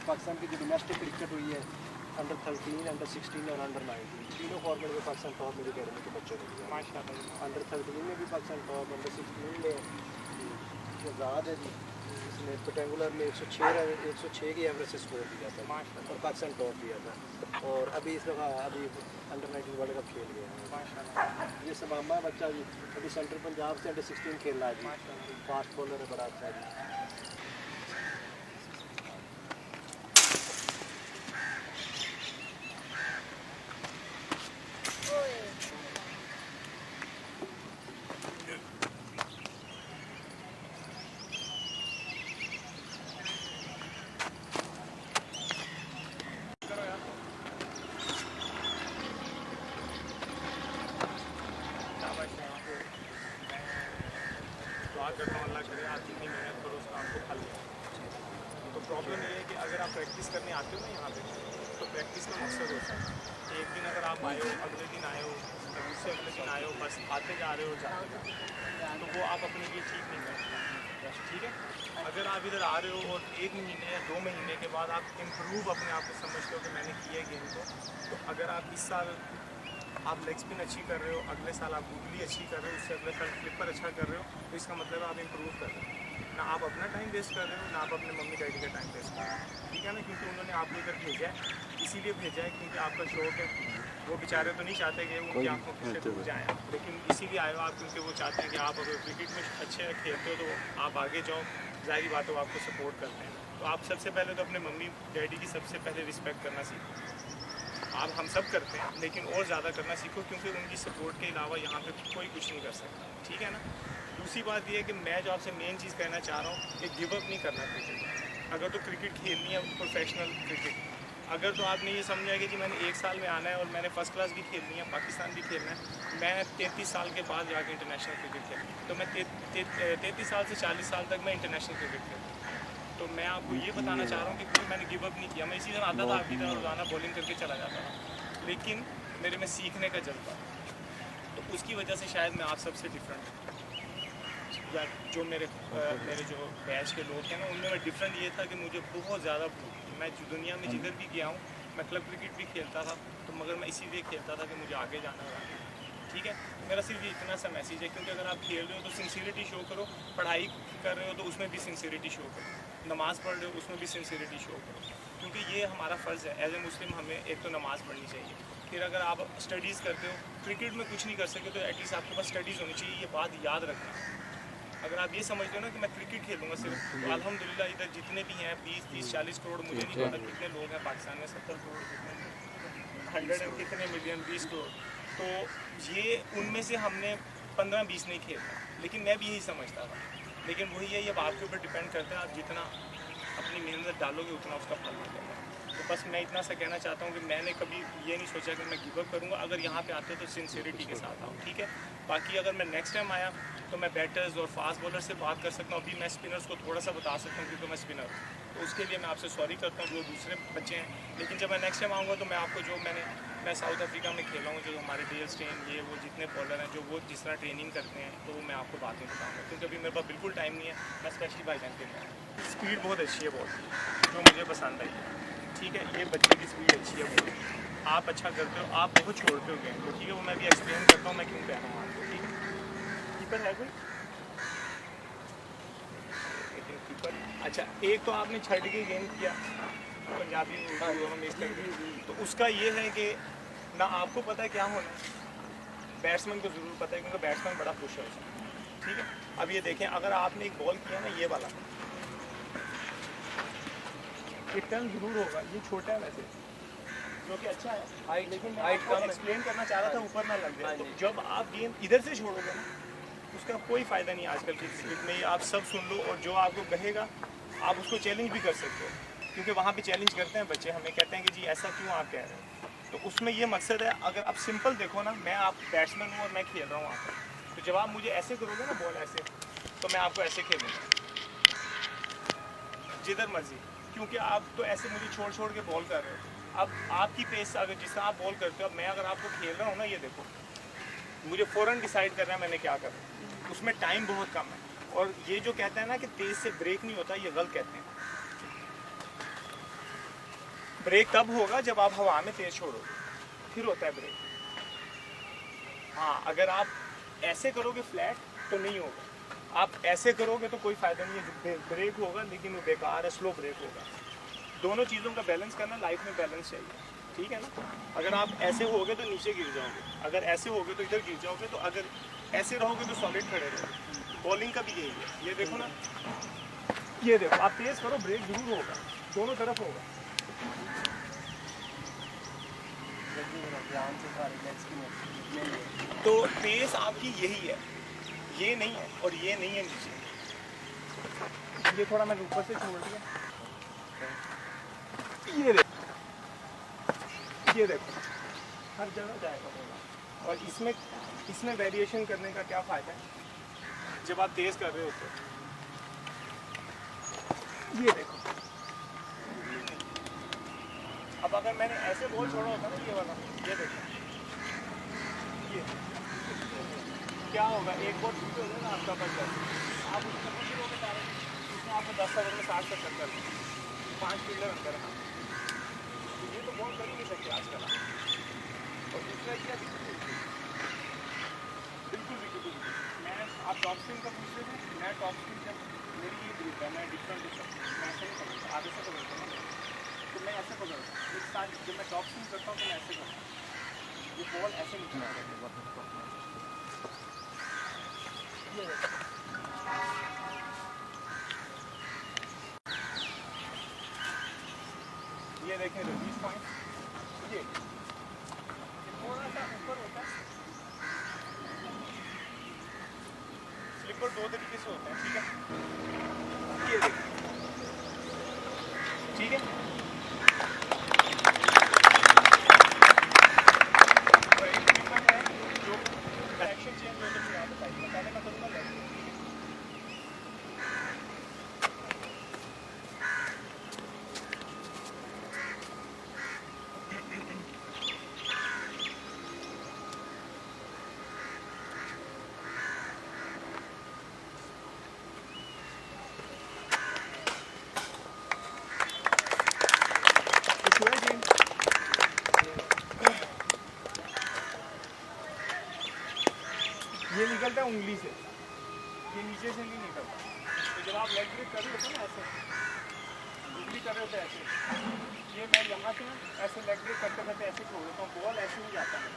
पाकिस्तान की जो domestic cricket हुई है अंडर 13, अंडर 16 और अंडर 19 तीनों फॉर्मेट में पाकिस्तान टॉप मेरी अकेडमी के बच्चों ने लिया माशाल्लाह। अंडर 13 में भी पाकिस्तान टॉप, अंडर 16 में शहजाद है जी, इसने रेक्टेंगुलर में 106 की एवरेज से स्कोर किया था माशाल्लाह और पाकिस्तान टॉप किया था। और अभी इस दफ़ा अभी अंडर 19 वर्ल्ड कप खेल गया है माशाल्लाह। ये समामा बच्चा जी अभी सेंट्रल पंजाब से अंडर 16 खेल रहा है जी, फास्ट बॉलर है, बड़ा अच्छा जी। करता हूँ अल्लाह करे आप जितनी मेहनत करो उसका आपको फल मिले। तो प्रॉब्लम ये है कि अगर आप प्रैक्टिस करने आते हो ना यहाँ पे, तो प्रैक्टिस का मकसद होता है एक दिन अगर आप आए हो, अगले दिन आए हो, उससे अगले दिन आए हो, बस आते जा रहे हो जाते जा रहे हो, तो वो आप अपने लिए ठीक नहीं करते। ठीक है, अगर आप इधर आ रहे हो और 1 महीने या 2 महीने के बाद आप इम्प्रूव अपने आप को समझते हो कि मैंने किया गेम को, तो अगर आप इस साल आप लेग स्पिन अच्छी कर रहे हो, अगले साल आप गूगली अच्छी कर रहे हो, उससे अगले साल फ्लिपर अच्छा कर रहे हो, तो इसका मतलब आप इम्प्रूव कर रहे हो। ना आप अपना टाइम वेस्ट कर रहे हो, ना आप अपने मम्मी डैडी का टाइम वेस्ट कर रहे हो। ठीक है ना, क्योंकि उन्होंने आपको इधर भेजा है, इसीलिए भेजा है क्योंकि आपका शौक है। वो बेचारे तो नहीं चाहते कि उनकी आंखों से दूर जाएँ आप, लेकिन इसीलिए आए हो आप क्योंकि वो चाहते हैं कि आप अगर क्रिकेट में अच्छे खेलते हो तो आप आगे जाओ, ज़ाहिर बात है वो आपको सपोर्ट करते हैं। तो आप सबसे पहले तो अपने मम्मी डैडी की सबसे पहले रिस्पेक्ट करना सीखो। आप हम सब करते हैं, लेकिन और ज़्यादा करना सीखो क्योंकि उनकी सपोर्ट के अलावा यहाँ पे कोई कुछ नहीं कर सकता। ठीक है ना। दूसरी बात यह है कि मैं जो आपसे मेन चीज़ कहना चाह रहा हूँ कि गिव अप नहीं करना क्रिकेट। अगर तो क्रिकेट खेलनी है प्रोफेशनल क्रिकेट, अगर तो आपने ये समझा है कि जी मैंने 1 साल में आना है और मैंने फर्स्ट क्लास भी खेलनी है, पाकिस्तान भी खेलना है, मैं 33 साल के बाद जाके इंटरनेशनल क्रिकेट खेलूँ, तो मैं 33 साल से 40 साल तक मैं इंटरनेशनल क्रिकेट खेलूँ। तो मैं आपको ये बताना चाह रहा हूँ कि मैंने गिव अप नहीं किया। मैं इसी तरह आता था आपकी तरह रोज़ाना बॉलिंग करके चला जाता था, लेकिन मेरे में सीखने का जज्बा, तो उसकी वजह से शायद मैं आप सबसे डिफरेंट हूँ। या जो मेरे जो बैच के लोग हैं ना, उनमें मैं डिफरेंट ये था कि मुझे बहुत ज़्यादा भूख थी। मैं दुनिया में जिधर भी गया हूँ, मैं क्लब क्रिकेट भी खेलता था, तो मगर मैं इसीलिए खेलता था कि मुझे आगे जाना है। ठीक है, मेरा सिर्फ ये इतना सा मैसेज है, क्योंकि अगर आप खेल रहे हो तो सिंसियरिटी शो करो, पढ़ाई कर रहे हो तो उसमें भी सिंसियरिटी शो करो, नमाज़ पढ़ रहे हो उसमें भी सिंसियरिटी शो करो, क्योंकि ये हमारा फ़र्ज़ है एज ए मुस्लिम। हमें एक तो नमाज़ पढ़नी चाहिए, फिर अगर आप स्टडीज़ करते हो, क्रिकेट में कुछ नहीं कर सकते तो एटलीस्ट आपके पास स्टडीज़ होनी चाहिए। ये बात याद रखना। अगर आप ये समझते हो ना कि मैं क्रिकेट खेलूँगा सिर्फ, तो अल्हम्दुलिल्लाह इधर जितने भी हैं 20-30-40 करोड़, मुझे नहीं पता कितने लोग हैं पाकिस्तान में, 70 करोड़, 100 कितने मिलियन, 20 करोड़, तो ये उनमें से हमने 15-20 नहीं खेलता, लेकिन मैं भी यही समझता था। लेकिन वही है, ये आपके ऊपर डिपेंड करता है, आप जितना अपनी मेहनत डालोगे उतना उसका फल मिलेगा। तो बस मैं इतना सा कहना चाहता हूँ कि मैंने कभी ये नहीं सोचा कि मैं गिव अप करूँगा। अगर यहाँ पे आते तो सिंसियरिटी के साथ आऊँ, ठीक है। बाकी अगर मैं नेक्स्ट टाइम आया तो मैं बैटर्स और फास्ट बॉलर से बात कर सकता हूँ। अभी मैं स्पिनर्स को थोड़ा सा बता सकता हूँ क्योंकि मैं स्पिनर हूँ, तो उसके लिए मैं आपसे सॉरी करता हूँ, जो दूसरे बच्चे हैं। लेकिन जब मैं नेक्स्ट टाइम आऊँगा तो मैं आपको जो मैं साउथ अफ्रीका में खेला हूँ, जो हमारे डेल स्टेन ये वो जितने बॉलर हैं, जो वो जिस तरह ट्रेनिंग करते हैं, तो वो मैं आपको बातें बताऊँगा, क्योंकि अभी मेरे पास बिल्कुल टाइम नहीं है। मैं स्पेशली भाईजान के लिए स्पीड बहुत अच्छी है बॉल की, जो मुझे पसंद आई है। ठीक है, ये बच्चे की स्पीड अच्छी है बॉल की, आप अच्छा करते हो, आप बहुत छोड़ते हो गेम को। ठीक है, वो मैं भी एक्सप्लेन करता हूँ मैं क्यों कह रहा हूँ आपको। ठीक है, कीपर है कोई? कीपर अच्छा, एक तो आपने छड़ के गेम किया, पंजाबी दोनों मिक्स करके, तो उसका ये है कि ना आपको पता है क्या होना है, बैट्समैन को ज़रूर पता है, क्योंकि बैट्समैन बड़ा खुश है उसमें। ठीक है, अब ये देखें, अगर आपने एक बॉल किया ना, ये वाला ये टर्न ज़रूर होगा, ये छोटा है वैसे, जो कि अच्छा है हाइट, लेकिन मैं आपको एक्सप्लेन करना चाह रहा था ऊपर ना लग जाए। तो जब आप गेम इधर से छोड़ोगे ना, उसका कोई फ़ायदा नहीं। आजकल की क्रिकेट में आप सब सुन लो, और जो आपको कहेगा आप उसको चैलेंज भी कर सकते हो, क्योंकि वहाँ पे चैलेंज करते हैं बच्चे, हमें कहते हैं कि जी ऐसा क्यों आप कह रहे हो। तो उसमें ये मकसद है, अगर आप सिंपल देखो ना, मैं आप बैट्समैन हूँ और मैं खेल रहा हूँ वहाँ पर, तो जब आप मुझे ऐसे करोगे ना बॉल ऐसे, तो मैं आपको ऐसे खेलूँगा जिधर मर्जी, क्योंकि आप तो ऐसे मुझे छोड़ छोड़ के बॉल कर रहे हो। अब आपकी पेस अगर जिस तरह आप बॉल करते हो, अब मैं अगर आपको खेल रहा हूँ ना, ये देखो मुझे फ़ौरन डिसाइड करना है मैंने क्या करना है, उसमें टाइम बहुत कम है। और ये जो कहते हैं ना कि तेज़ से ब्रेक नहीं होता, ये गलत कहते हैं। ब्रेक तब होगा जब आप हवा में तेज छोड़ोगे, फिर होता है ब्रेक। हाँ, अगर आप ऐसे करोगे फ्लैट तो नहीं होगा, आप ऐसे करोगे तो कोई फ़ायदा नहीं है, ब्रेक होगा लेकिन वो बेकार है, स्लो ब्रेक होगा। दोनों चीज़ों का बैलेंस करना, लाइफ में बैलेंस चाहिए, ठीक है ना। अगर आप ऐसे होगे तो नीचे गिर जाओगे, अगर ऐसे होगे तो इधर गिर जाओगे, तो अगर ऐसे रहोगे तो सॉलिड खड़े रहोगे। बॉलिंग का भी यही है, ये देखो ना, ये देखो, आप तेज़ करो ब्रेक जरूर होगा, दोनों तरफ होगा। तो पेस आपकी यही है, ये नहीं है और ये नहीं है नीचे। ये थोड़ा मैंने ऊपर से छोड़ दिया, ये देखो, ये देखो, हर जगह जाएगा बोला। और इसमें वेरिएशन करने का क्या फ़ायदा है जब आप तेज़ कर रहे होते हो। ये देखो, अब अगर मैंने ऐसे बॉल छोड़ा होता ना, ये वाला, ये देखो, ये क्या होगा, एक बॉल छूट हो जाएगा आपका बच जाए, आप उसमें कुछ हो गए डायरेक्ट, उसमें आपको 10 ओवर में 60 तक कर 5 फील्डर अंदर है, तो ये तो बॉल कर ही नहीं सकते आजकल। और दूसरा क्या, बिल्कुल बिल्कुल मैं, आप टॉप स्पिन का पूछ रहे थे, मैं टॉप स्पिन जब मेरी ये ग्रुप है, मैं डिफरेंट मैं ऐसे नहीं पकड़ता, आगे से पकड़ता हूँ, तो मैं ऐसे पकड़ता हूँ एक साथ। जब मैं टॉप स्पिन करता हूँ तो मैं ऐसे करता हूँ, ये बॉल ऐसे निकल आता है। ये देखें रिलीज पॉइंट, ये थोड़ा सा ऊपर होता है। स्लिपर 2 तरीके से होता है, ठीक है, ये देखें, ठीक है। और एक स्लिपर है जो डायरेक्शन चेंज होने से आप बताइए, पहले मैं करूँगा लेफ्ट। ये निकलता है उंगली से, ये नीचे से नहीं निकलता। तो जब आप लेग ब्रेक कर रहे होते हैं ना, ऐसे उंगली कर रहे होते हैं ऐसे, ये मैं यहाँ से ऐसे लेग ब्रेक करते करते ऐसे छोड़ देता हूँ, बॉल ऐसे ही जाता है।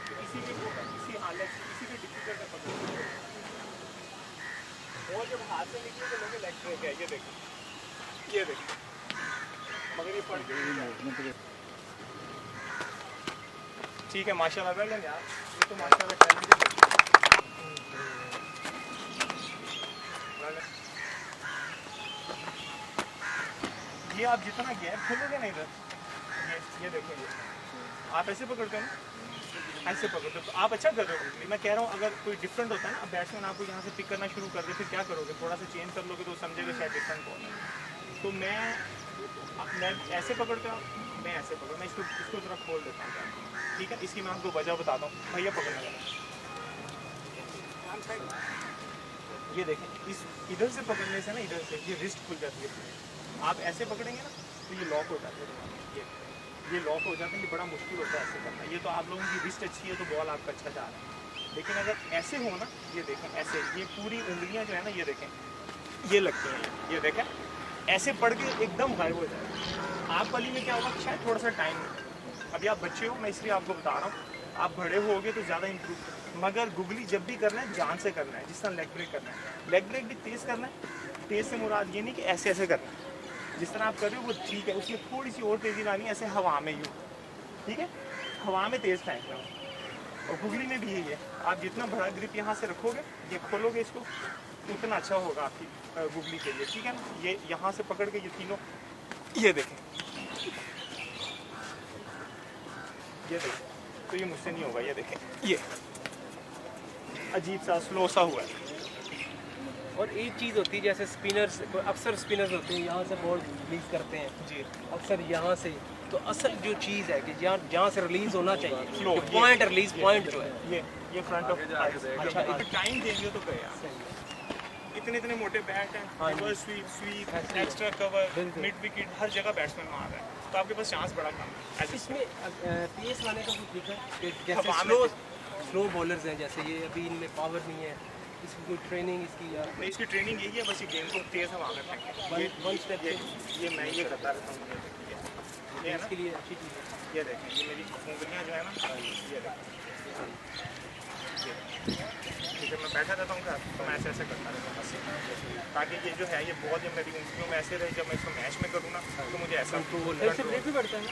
तो इसी के हालत से, इसी के डिफिकल्ट है पकड़, बॉल जब हाथ से निकले तो लोग लेग ब्रेक है, ये देखो, ये देखो, मगर ये पड़ गई। ठीक है, माशाल्लाह वेल डन यार, ये तो माशाल्लाह टैलेंटेड है। ये आप जितना गैप खोलोगे ना इधर, ये देखो, ये आप ऐसे पकड़ते हो ना, ऐसे पकड़ते हो तो आप अच्छा कर रहे हो। मैं कह रहा हूँ अगर कोई डिफरेंट होता है ना, अब बैट्समैन आपको यहाँ से पिक करना शुरू कर दे, फिर क्या करोगे, थोड़ा सा चेंज कर लोगे तो समझेगा शायद डिफरेंट बॉल है। तो मैं ऐसे पकड़ता हूँ, मैं ऐसे पकड़, मैं इसको थोड़ा खोल देता हूँ, ठीक है। इसकी मैं आपको वजह बताता हूँ, भैया पकड़ने लगा, ये देखें, इस इधर से पकड़ने से ना, इधर से ये रिस्ट खुल जाती है। आप ऐसे पकड़ेंगे ना तो ये लॉक हो जाता है, ये लॉक हो जाता है, ये बड़ा मुश्किल होता है ऐसे करना। ये तो आप लोगों की रिस्ट अच्छी है तो बॉल आपका अच्छा जा रहा है, लेकिन अगर ऐसे हो ना, ये देखें ऐसे, ये पूरी उंगलियां जो है ना, ये देखें, ये लगती हैं, ये देखें, ऐसे पड़ के एकदम गायब हो जाए। आप वाली में क्या होगा, शायद थोड़ा सा टाइम, अभी आप बच्चे हो, मैं इसलिए आपको बता रहा हूँ, आप बड़े होगे तो ज़्यादा इंप्रूव, मगर गुगली जब भी करना है जान से करना है, जिस तरह लेग ब्रेक करना है, लेग ब्रेक भी तेज़ करना है। तेज़ से मुराद ये नहीं कि ऐसे ऐसे करना है, जिस तरह आप कर रहे हो वो ठीक है, उसमें थोड़ी सी और तेज़ी लानी है, ऐसे हवा में यूँ, ठीक है, हवा में तेज़ फेंकना है। और गुगली में भी यही है, आप जितना बड़ा ग्रिप यहाँ से रखोगे, ये खोलोगे इसको, उतना अच्छा होगा आपकी गुगली के लिए, ठीक है ना। ये यहाँ से पकड़ के ये तीनों, ये देखें, ये देखें, तो ये मुझसे नहीं होगा, ये देखें, ये अजीब सा स्लो सा हुआ है। और एक चीज़ होती है, जैसे स्पिनर्स, अक्सर स्पिनर्स होते हैं यहाँ से बॉल रिलीज करते हैं जी, अक्सर यहाँ से, तो असल जो चीज़ है कि जहाँ से रिलीज होना चाहिए, Flow, पॉइंट रिलीज पॉइंट जो है, ये फ्रंट ऑफ, अच्छा टाइम देंगे तो गया। इतने इतने मोटे बैट हैं, हाँ जी। रिवर्स स्वीप, स्वीप, ऐसे ही एक्स्ट्रा कवर, बिल्कुल। मिड विकेट, हर जगह बैट्समैन मार रहा है, तो आपके पास चांस बड़ा कम है एज इसमें पेस लाने का कुछ तरीका है कि हवा जैसे में स्लो बॉलर्स हैं, जैसे ये अभी इनमें पावर नहीं है, इसकी कोई ट्रेनिंग इसकी या नहीं, इसकी ट्रेनिंग यही है, बस ये गेंद को तेज हवा में फेंकें। वन स्टेप ये मैं ये करता रहता हूँ, ये है ना, इसके लिए अच्छी चीज़ है। ये देखें, ये मेरी उंगलियाँ जो है ना, ये देखें, ठीक है, मैं बैठा रहता हूँ घर, तो मैं ऐसे ऐसे करता रहता हूँ बस, ताकि ये जो है ये बॉल जब मेरी उंगलियों में ऐसे रहे, जब मैं इसको मैच में करूँ ना, तो मुझे ऐसा ब्रेक भी बढ़ता है ना,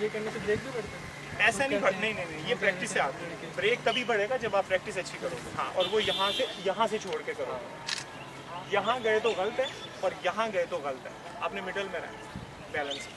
ये करने से ब्रेक भी बढ़ता है। ऐसा नहीं बढ़, नहीं, ये प्रैक्टिस से आता है। ब्रेक तभी बढ़ेगा जब आप प्रैक्टिस अच्छी करोगे। हाँ, और वो यहाँ से छोड़ के करोगे। यहाँ गए तो गलत है और यहाँ गए तो गलत है, आपने मिडल में रहना बैलेंस।